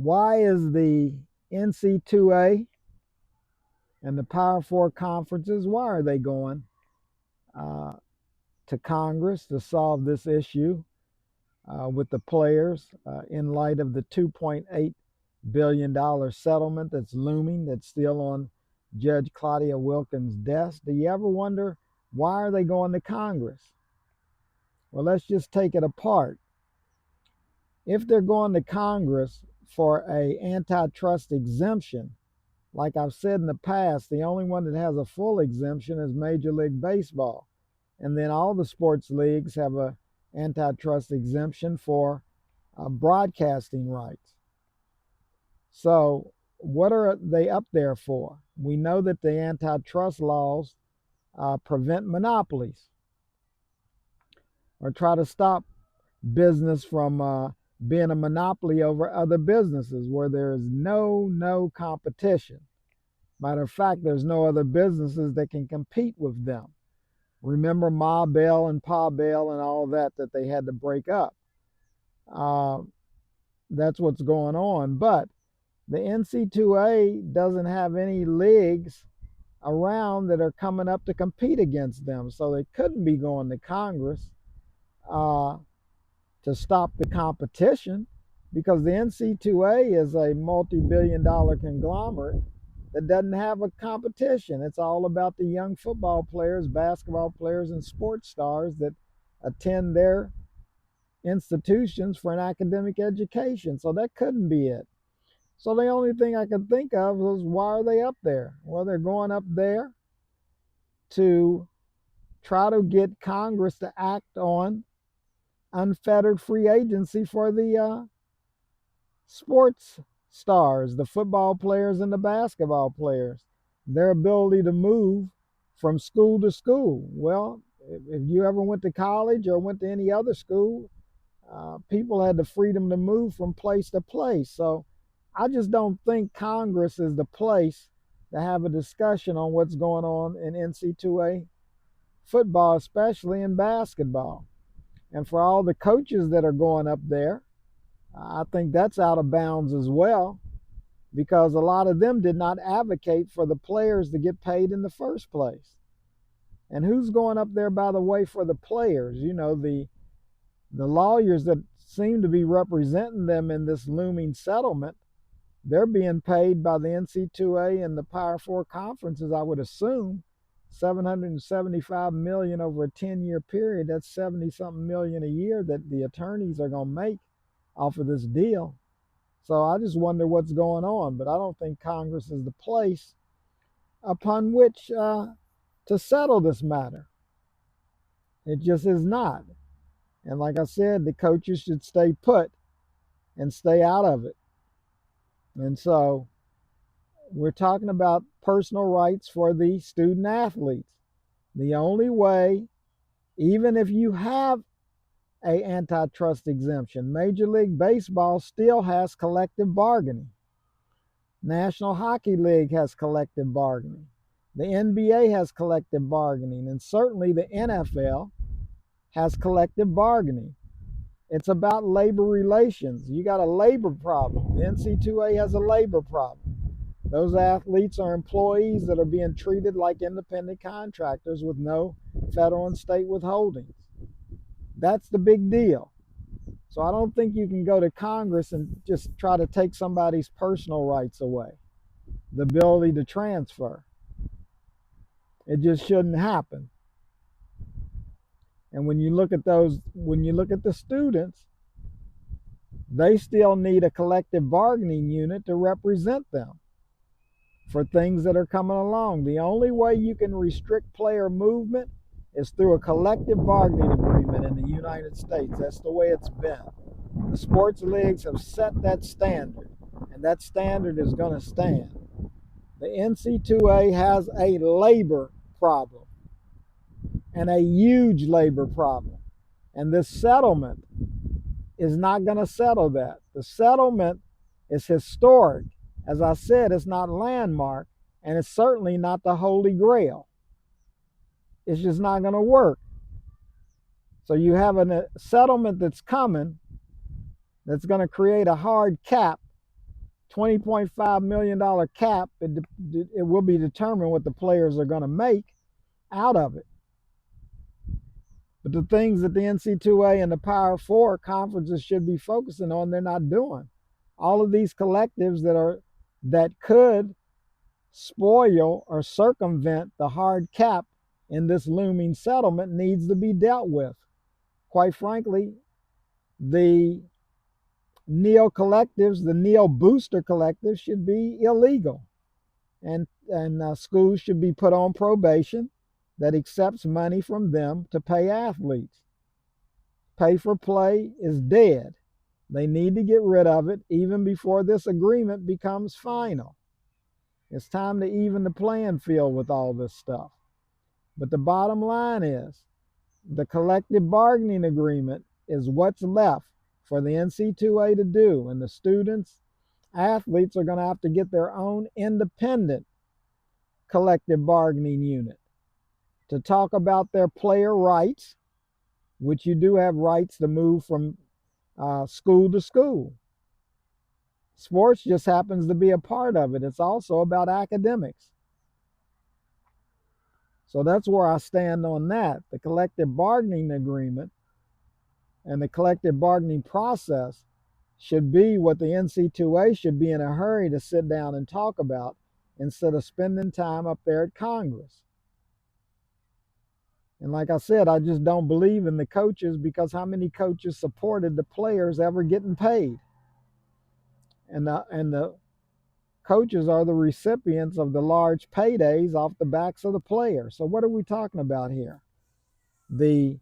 Why is the NC2A and the Power Four conferences, why are they going uh, to Congress to solve this issue with the players in light of the $2.8 billion settlement that's looming, that's still on Judge Claudia Wilkins' desk? Do you ever wonder why are they going to Congress? Well, let's just take it apart. If they're going to Congress for a antitrust exemption, like I've said in the past, the only one that has a full exemption is Major League Baseball. And then all the sports leagues have a antitrust exemption for broadcasting rights. So what are they up there for? We know that the antitrust laws prevent monopolies or try to stop business from being a monopoly over other businesses where there is no competition. Matter of fact, there's no other businesses that can compete with them. Remember Ma Bell and Pa Bell and all that they had to break up. That's what's going on. But the NC2A doesn't have any leagues around that are coming up to compete against them. So they couldn't be going to Congress to stop the competition, because the NC2A is a multi-billion-dollar conglomerate that doesn't have a competition. It's all about the young football players, basketball players, and sports stars that attend their institutions for an academic education. So that couldn't be it. So the only thing I could think of was, why are they up there? Well, they're going up there to try to get Congress to act on unfettered free agency for the sports stars, the football players and the basketball players, their ability to move from school to school. Well, if you ever went to college or went to any other school, people had the freedom to move from place to place. So I just don't think Congress is the place to have a discussion on what's going on in NC2A football, especially in basketball. And for all the coaches that are going up there, I think that's out of bounds as well, because a lot of them did not advocate for the players to get paid in the first place. And who's going up there, by the way, for the players? You know, the lawyers that seem to be representing them in this looming settlement, they're being paid by the NC2A and the Power Four conferences, I would assume, $775 million over a 10-year period. That's 70-something million a year that the attorneys are going to make off of this deal. So I just wonder what's going on. But I don't think Congress is the place upon which to settle this matter. It just is not. And like I said, the coaches should stay put and stay out of it. And so we're talking about personal rights for the student athletes. The only way, even if you have a antitrust exemption, Major League Baseball still has collective bargaining. National Hockey League has collective bargaining. The NBA has collective bargaining, and certainly the NFL has collective bargaining. It's about labor relations. You got a labor problem. The NC2A has a labor problem. Those athletes are employees that are being treated like independent contractors with no federal and state withholdings. That's the big deal. So I don't think you can go to Congress and just try to take somebody's personal rights away, the ability to transfer. It just shouldn't happen. And when you look at the students, they still need a collective bargaining unit to represent them for things that are coming along. The only way you can restrict player movement is through a collective bargaining agreement in the United States. That's the way it's been. The sports leagues have set that standard, and that standard is going to stand. The NC2A has a labor problem, and a huge labor problem. And this settlement is not going to settle that. The settlement is historic. As I said, it's not landmark, and it's certainly not the Holy Grail. It's just not going to work. So you have a settlement that's coming that's going to create a hard cap $20.5 million cap, it will be determined what the players are going to make out of it. But the things that the NC2A and the Power Four conferences should be focusing on, they're not doing. All of these collectives that could spoil or circumvent the hard cap in this looming settlement needs to be dealt with. Quite frankly, the neo collectives, the neo booster collectives, should be illegal, and schools should be put on probation that accepts money from them to pay athletes. Pay for play is dead. They need to get rid of it even before this agreement becomes final. It's time to even the playing field with all this stuff. But the bottom line is the collective bargaining agreement is what's left for the NC2A to do, and the students, athletes are going to have to get their own independent collective bargaining unit to talk about their player rights, which you do have rights to move from school to school. Sports just happens to be a part of it. It's also about academics. So that's where I stand on that. The collective bargaining agreement and the collective bargaining process should be what the NC2A should be in a hurry to sit down and talk about instead of spending time up there at Congress. And like I said, I just don't believe in the coaches, because how many coaches supported the players ever getting paid? And the coaches are the recipients of the large paydays off the backs of the players. So what are we talking about here? The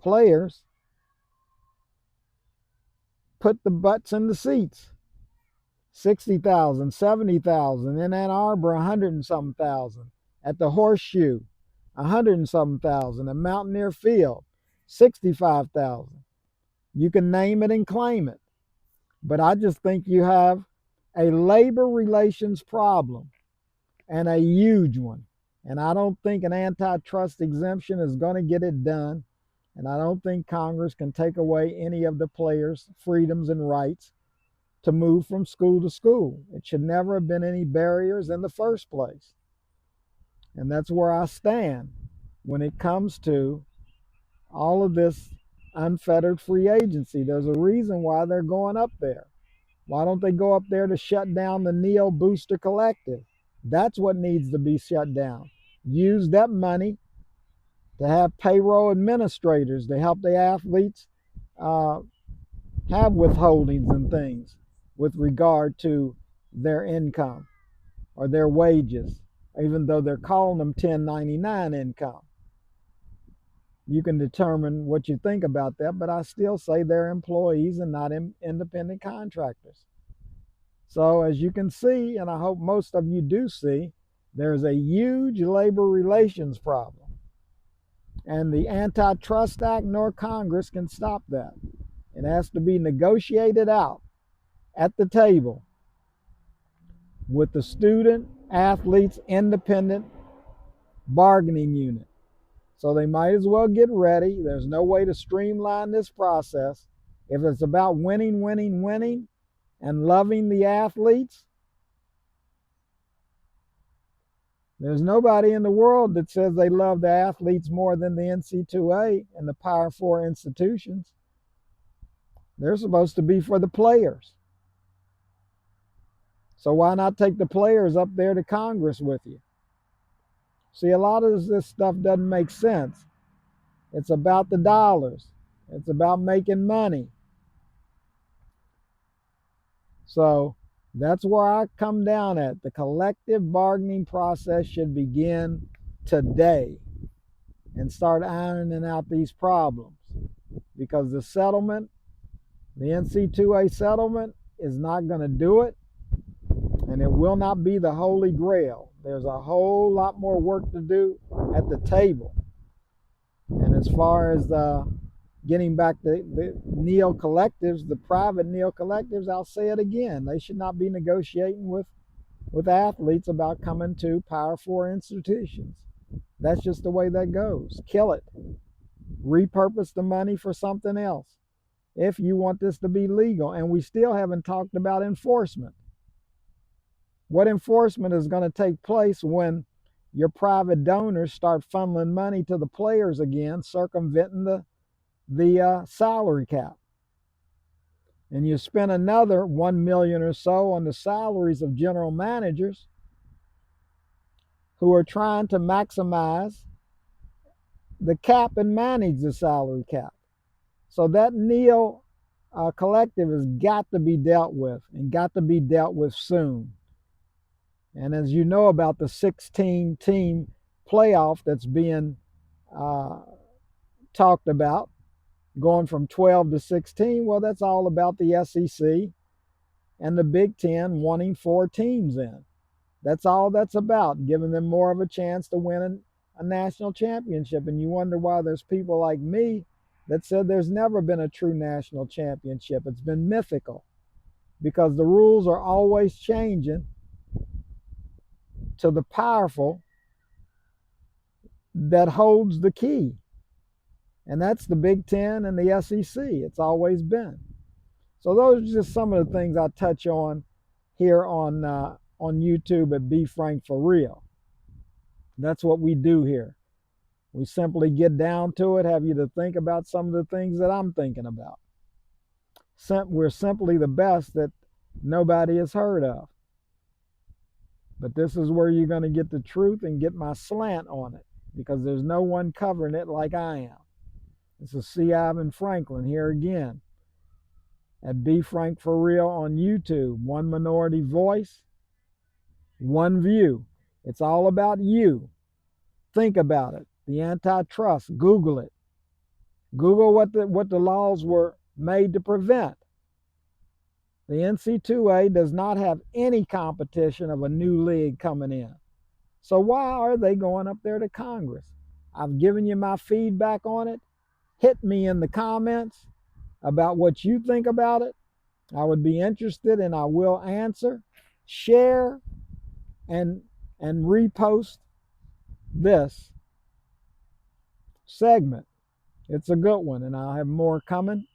players put the butts in the seats. 60,000, 70,000, in Ann Arbor, 100 and something thousand, at the Horseshoe, 100 and something thousand, at Mountaineer Field, 65,000. You can name it and claim it. But I just think you have a labor relations problem, and a huge one. And I don't think an antitrust exemption is going to get it done. And I don't think Congress can take away any of the players' freedoms and rights to move from school to school. It should never have been any barriers in the first place. And that's where I stand when it comes to all of this unfettered free agency. There's a reason why they're going up there. Why don't they go up there to shut down the Neo Booster Collective? That's what needs to be shut down. Use that money to have payroll administrators to help the athletes have withholdings and things with regard to their income or their wages, even though they're calling them 1099 income. You can determine what you think about that, but I still say they're employees and not independent contractors. So as you can see, and I hope most of you do see, there's a huge labor relations problem. And the Antitrust Act nor Congress can stop that. It has to be negotiated out at the table with the student athletes independent bargaining unit. So they might as well get ready. There's no way to streamline this process. If it's about winning, winning, winning, and loving the athletes, there's nobody in the world that says they love the athletes more than the NC2A and the Power Four institutions. They're supposed to be for the players. So why not take the players up there to Congress with you? See, a lot of this stuff doesn't make sense. It's about the dollars. It's about making money. So that's where I come down at. The collective bargaining process should begin today and start ironing out these problems, because the settlement, the NC2A settlement, is not going to do it, and it will not be the holy grail. There's a whole lot more work to do at the table. And as far as getting back to the neo collectives, the private neo collectives, I'll say it again, they should not be negotiating with athletes about coming to Power Four institutions. That's just the way that goes. Kill it. Repurpose the money for something else if you want this to be legal. And we still haven't talked about enforcement. What enforcement is going to take place when your private donors start funneling money to the players again, circumventing the salary cap? And you spend another 1 million or so on the salaries of general managers who are trying to maximize the cap and manage the salary cap. So that neo collective has got to be dealt with, and got to be dealt with soon. And as you know about the 16-team playoff that's being uh, talked about, going from 12 to 16, well, that's all about the SEC and the Big Ten wanting 4 teams in. That's all that's about, giving them more of a chance to win a national championship. And you wonder why there's people like me that said there's never been a true national championship. It's been mythical because the rules are always changing to the powerful that holds the key. And that's the Big Ten and the SEC. It's always been. So those are just some of the things I touch on here on YouTube at Be Frank for Real. That's what we do here. We simply get down to it, have you to think about some of the things that I'm thinking about. We're simply the best that nobody has heard of. But this is where you're going to get the truth and get my slant on it, because there's no one covering it like I am. This is C. Ivan Franklin here again at Be Frank for Real on YouTube. One minority voice, one view. It's all about you. Think about it. The antitrust, Google it. Google what the laws were made to prevent. The NCAA does not have any competition of a new league coming in. So why are they going up there to Congress? I've given you my feedback on it. Hit me in the comments about what you think about it. I would be interested, and I will answer. Share and repost this segment. It's a good one, and I'll have more coming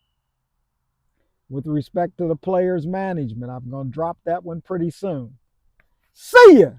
with respect to the players' management. I'm going to drop that one pretty soon. See ya!